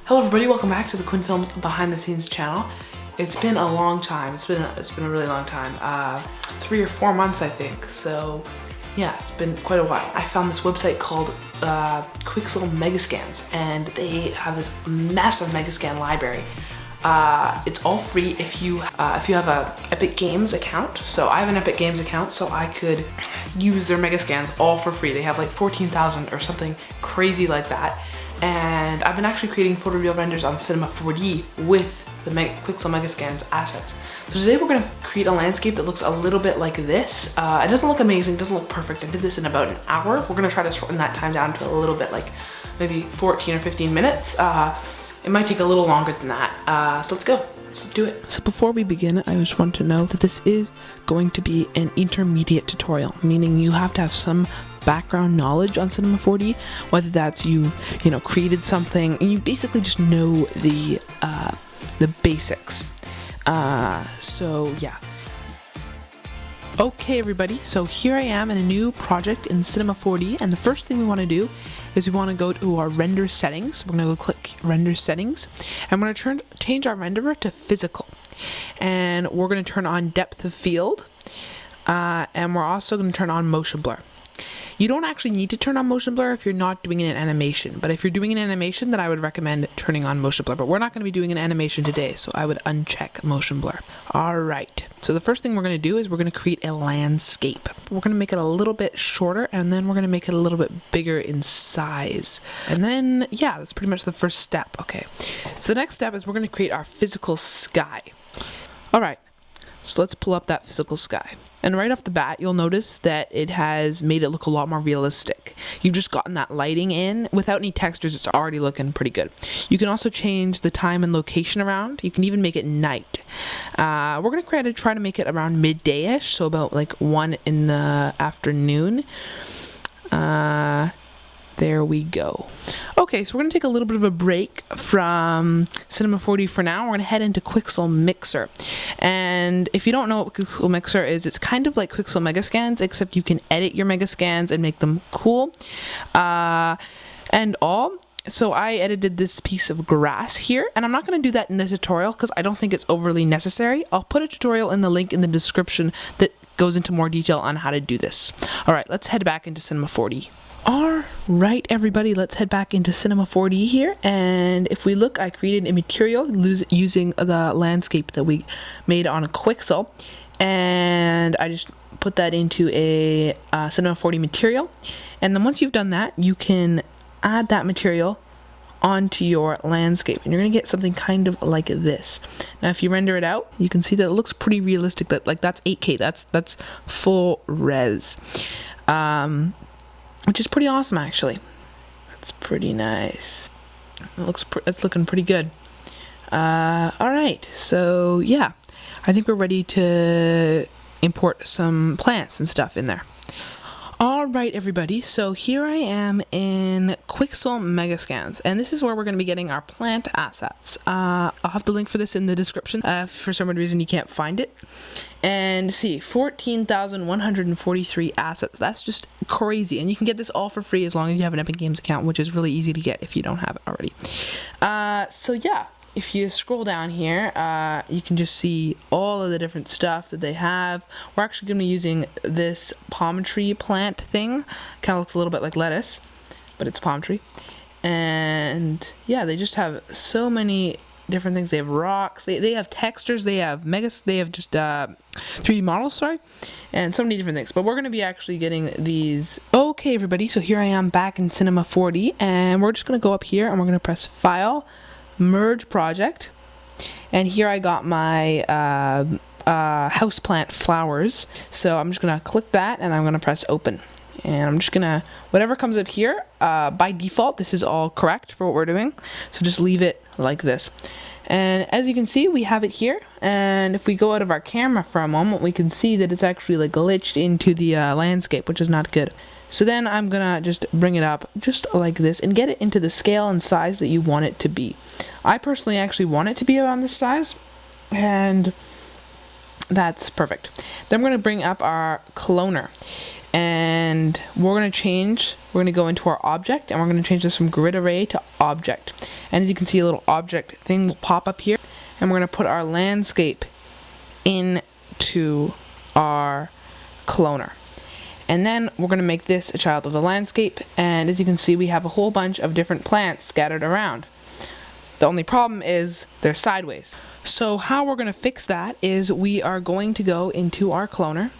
Hello everybody, welcome back to the Quinn Films behind the scenes channel. It's been a long time. It's been a really long time. 3 or 4 months I think. So yeah, it's been quite a while. I found this website called Quixel Megascans, and they have this massive Megascan library. It's all free if you have a Epic Games account. So I have an Epic Games account, so I could use their Megascans all for free. They have like 14,000 or something crazy like that. And I've been actually creating photoreal renders on Cinema 4D with the Quixel Megascans assets. So today we're going to create a landscape that looks a little bit like this. It doesn't look amazing, it doesn't look perfect. I did this in about an hour. We're going to try to shorten that time down to a little bit, like maybe 14 or 15 minutes. It might take a little longer than that. So let's go. Let's do it. So before we begin, I just want to know that this is going to be an intermediate tutorial, meaning you have to have some background knowledge on Cinema 4D, whether that's you've created something and you basically just know the basics. So yeah. Okay everybody, so here I am in a new project in Cinema 4D, and the first thing we want to do is we want to go to our render settings. We're going to go click render settings, and we're going to change our renderer to physical, and we're going to turn on depth of field, and we're also going to turn on motion blur. You don't actually need to turn on motion blur if you're not doing an animation, but if you're doing an animation, then I would recommend turning on motion blur. But we're not going to be doing an animation today, so I would uncheck motion blur. Alright, so the first thing we're going to do is we're going to create a landscape. We're going to make it a little bit shorter, and then we're going to make it a little bit bigger in size. And then, yeah, that's pretty much the first step. Okay, so the next step is we're going to create our physical sky. Alright, so let's pull up that physical sky. And right off the bat, you'll notice that it has made it look a lot more realistic. You've just gotten that lighting in. Without any textures, it's already looking pretty good. You can also change the time and location around. You can even make it night. We're going to try to make it around midday-ish, so about like 1 in the afternoon. There we go. Okay, so we're going to take a little bit of a break from Cinema 4D for now. We're going to head into Quixel Mixer. And if you don't know what Quixel Mixer is, it's kind of like Quixel Megascans, except you can edit your Megascans and make them cool. And all. So I edited this piece of grass here, and I'm not going to do that in this tutorial because I don't think it's overly necessary. I'll put a tutorial in the link in the description that goes into more detail on how to do this. Alright, let's head back into Cinema 4D. Alright everybody, let's head back into Cinema 4D here, and if we look, I created a material using the landscape that we made on a Quixel, and I just put that into a Cinema 4D material, and then once you've done that, you can add that material onto your landscape, and you're going to get something kind of like this. Now if you render it out, you can see that it looks pretty realistic, that like that's 8K, that's full res. Which is pretty awesome, actually. That's pretty nice. It's looking pretty good. Alright, so yeah, I think we're ready to import some plants and stuff in there. Alright everybody, so here I am in Quixel Megascans, and this is where we're going to be getting our plant assets. I'll have the link for this in the description for some reason you can't find it. And see, 14,143 assets. That's just crazy, and you can get this all for free as long as you have an Epic Games account, which is really easy to get if you don't have it already. So yeah, if you scroll down here, you can just see all of the different stuff that they have. We're actually going to be using this palm tree plant thing. Kind of looks a little bit like lettuce, but it's palm tree. And yeah, they just have so many different things. They have rocks, they have textures, they have just 3D models, sorry, and so many different things. But we're going to be actually getting these. Okay everybody, so here I am back in Cinema 4D, and we're just going to go up here and we're going to press File, Merge Project, and here I got my houseplant flowers. So I'm just going to click that, and I'm going to press Open. And I'm just gonna, whatever comes up here, by default, this is all correct for what we're doing. So just leave it like this. And as you can see, we have it here. And if we go out of our camera for a moment, we can see that it's actually like glitched into the landscape, which is not good. So then I'm gonna just bring it up just like this and get it into the scale and size that you want it to be. I personally actually want it to be around this size. And That's perfect. Then we're going to bring up our cloner. And we're going to go into our object, and we're going to change this from grid array to object. And as you can see, a little object thing will pop up here. And we're going to put our landscape into our cloner. And then we're going to make this a child of the landscape. And as you can see, we have a whole bunch of different plants scattered around. The only problem is they're sideways. So how we're going to fix that is we are going to go into our cloner,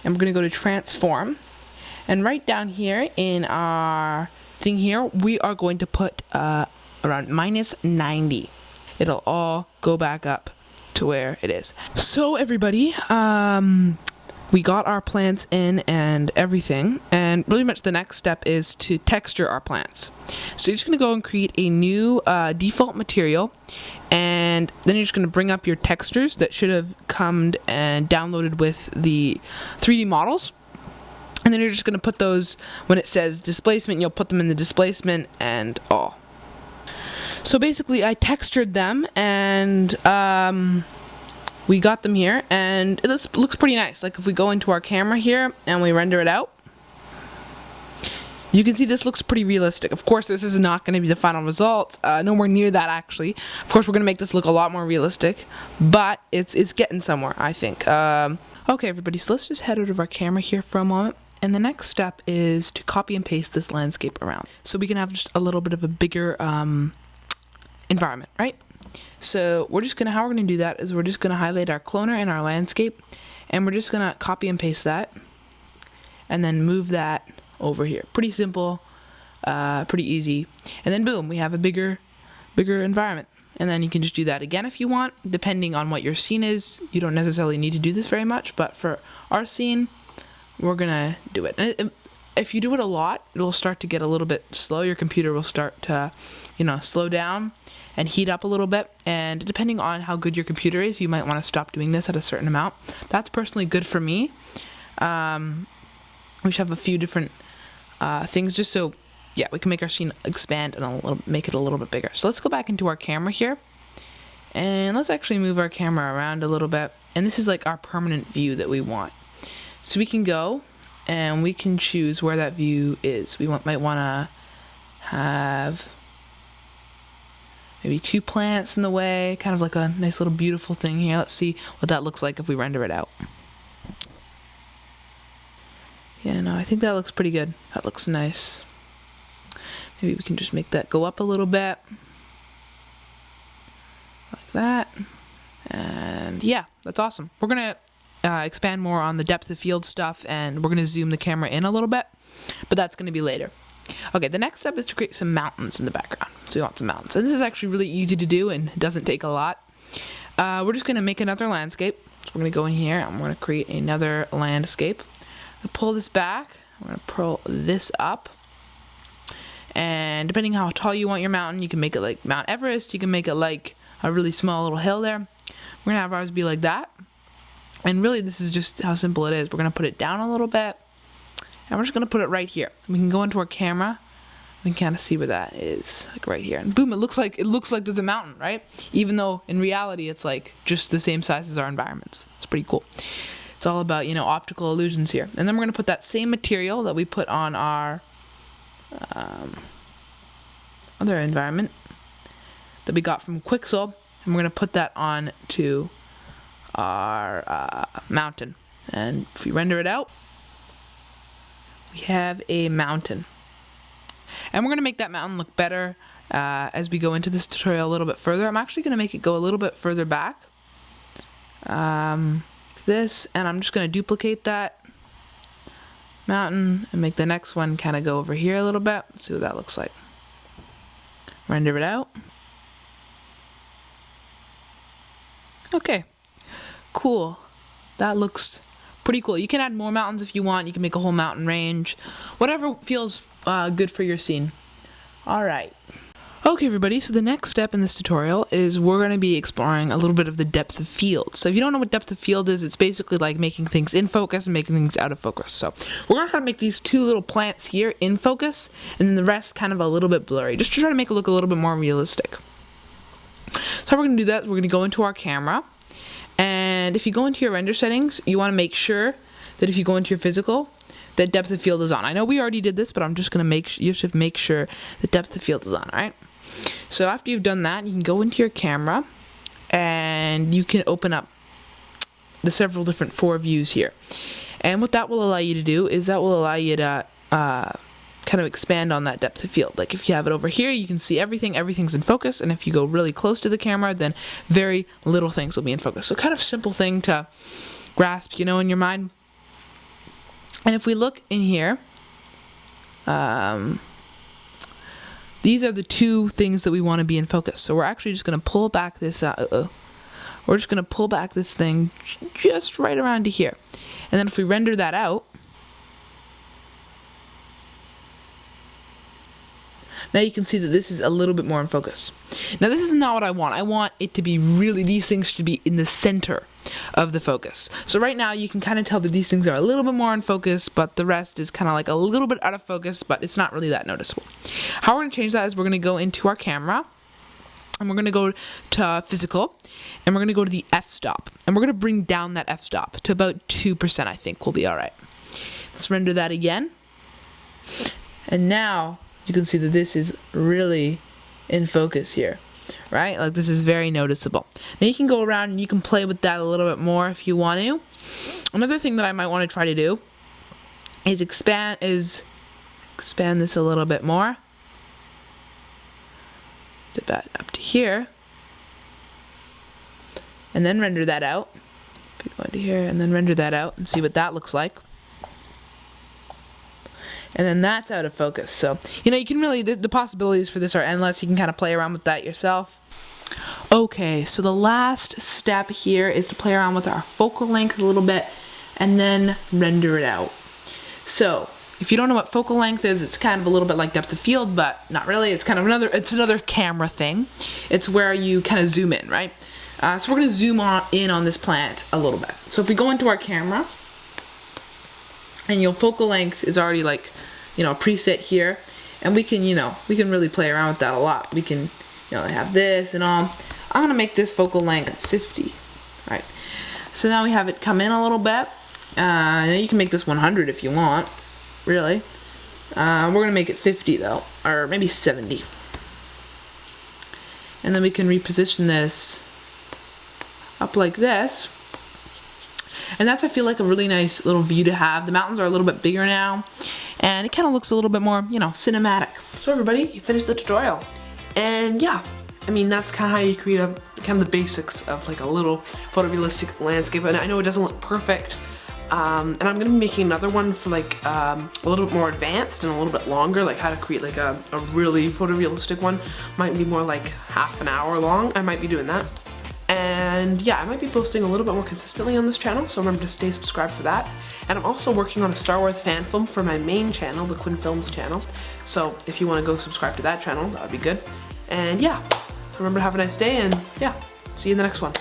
and we're going to go to transform. And right down here in our thing here, we are going to put around -90. It'll all go back up to where it is. So everybody, we got our plants in and everything, and really much the next step is to texture our plants. So you're just going to go and create a new default material, and then you're just going to bring up your textures that should have come and downloaded with the 3D models. And then you're just going to put those, when it says displacement, you'll put them in the displacement and all. So basically I textured them, and we got them here, and it looks pretty nice. Like if we go into our camera here and we render it out, you can see this looks pretty realistic. Of course, this is not going to be the final result. Nowhere near that, actually. Of course, we're going to make this look a lot more realistic, but it's getting somewhere, I think. Okay, everybody, so let's just head out of our camera here for a moment. And the next step is to copy and paste this landscape around, so we can have just a little bit of a bigger environment, right? So how we're going to do that is we're just going to highlight our cloner and our landscape, and we're just going to copy and paste that, and then move that over here. Pretty simple, pretty easy. And then boom, we have a bigger environment. And then you can just do that again if you want, depending on what your scene is. You don't necessarily need to do this very much, but for our scene, we're gonna do it. And if you do it a lot, it'll start to get a little bit slow. Your computer will start to, slow down and heat up a little bit. And depending on how good your computer is, you might want to stop doing this at a certain amount. That's personally good for me. We should have a few different things just so, yeah, we can make our scene expand and make it a little bit bigger. So let's go back into our camera here, and let's actually move our camera around a little bit. And this is like our permanent view that we want. So we can go and we can choose where that view is. We might want to have maybe 2 plants in the way, kind of like a nice little beautiful thing here. Let's see what that looks like if we render it out. Yeah, no, I think that looks pretty good. That looks nice. Maybe we can just make that go up a little bit. Like that. And yeah, that's awesome. We're going to expand more on the depth of field stuff, and we're going to zoom the camera in a little bit, but that's going to be later. Okay, the next step is to create some mountains in the background. So we want some mountains. And this is actually really easy to do and doesn't take a lot. We're just going to make another landscape. So we're going to go in here and we're going to create another landscape. Pull this back. We're going to pull this up. And depending how tall you want your mountain, you can make it like Mount Everest. You can make it like a really small little hill there. We're going to have ours be like that. And really, this is just how simple it is. We're going to put it down a little bit. And we're just going to put it right here. We can go into our camera. We can kind of see where that is, like right here. And boom, it looks like there's a mountain, right? Even though in reality, it's like just the same size as our environments. It's pretty cool. It's all about, optical illusions here. And then we're going to put that same material that we put on our other environment that we got from Quixel, and we're going to put that on to our mountain. And if we render it out, we have a mountain. And we're going to make that mountain look better as we go into this tutorial a little bit further. I'm actually going to make it go a little bit further back. This, and I'm just going to duplicate that mountain and make the next one kind of go over here a little bit. See what that looks like. Render it out. Okay, cool. That looks pretty cool. You can add more mountains if you want. You can make a whole mountain range, whatever feels good for your scene. All right. Okay, everybody, so the next step in this tutorial is we're going to be exploring a little bit of the depth of field. So if you don't know what depth of field is, it's basically like making things in focus and making things out of focus. So we're going to try to make these 2 little plants here in focus, and then the rest kind of a little bit blurry, just to try to make it look a little bit more realistic. So how we're going to do that, we're going to go into our camera, and And if you go into your render settings, you want to make sure that if you go into your physical, that depth of field is on. I know we already did this, but I'm just going to you should make sure the depth of field is on, all right? So after you've done that, you can go into your camera and you can open up the several different 4 views here. And what that will allow you to do is that will allow you to kind of expand on that depth of field. Like if you have it over here, you can see everything's in focus, and if you go really close to the camera, then very little things will be in focus. So kind of simple thing to grasp, you know, in your mind. And if we look in here, these are the 2 things that we want to be in focus. So we're actually just going to pull back this, we're just going to pull back this thing just right around to here. And then if we render that out, now you can see that this is a little bit more in focus. Now this is not what I want. I want it to be really, these things to be in the center of the focus. So right now you can kind of tell that these things are a little bit more in focus, but the rest is kind of like a little bit out of focus, but it's not really that noticeable. How we're going to change that is we're going to go into our camera, and we're going to go to physical, and we're going to go to the f-stop, and we're going to bring down that f-stop to about 2%, I think will be all right. Let's render that again. And now you can see that this is really in focus here, right? Like this is very noticeable. Now you can go around and you can play with that a little bit more if you want to. Another thing that I might want to try to do is expand this a little bit more. Get that up to here. And then render that out. Go into here and then render that out and see what that looks like. And then that's out of focus. So, you know, you can really, the possibilities for this are endless. You can kind of play around with that yourself. Okay, so the last step here is to play around with our focal length a little bit and then render it out. So, if you don't know what focal length is, it's kind of a little bit like depth of field, but not really. It's kind of another camera thing. It's where you kind of zoom in, right? So we're going to zoom in on this plant a little bit. So if we go into our camera, and your focal length is already like, you know, preset here, and we can, you know, we can really play around with that a lot. We can, you know, have this and all. I'm gonna make this focal length 50, right? So now we have it come in a little bit. You can make this 100 if you want, really. We're gonna make it 50 though, or maybe 70. And then we can reposition this up like this. And that's, I feel like, a really nice little view to have. The mountains are a little bit bigger now, and it kind of looks a little bit more, you know, cinematic. So everybody, you finished the tutorial. And yeah, I mean, that's kind of how you create kind of the basics of like a little photorealistic landscape. And I know it doesn't look perfect. And I'm gonna be making another one for like a little bit more advanced and a little bit longer, like how to create like a really photorealistic one. Might be more like half an hour long. I might be doing that. And yeah, I might be posting a little bit more consistently on this channel, so remember to stay subscribed for that. And I'm also working on a Star Wars fan film for my main channel, the Quinn Films channel. So if you want to go subscribe to that channel, that would be good. And yeah, remember to have a nice day, and yeah, see you in the next one.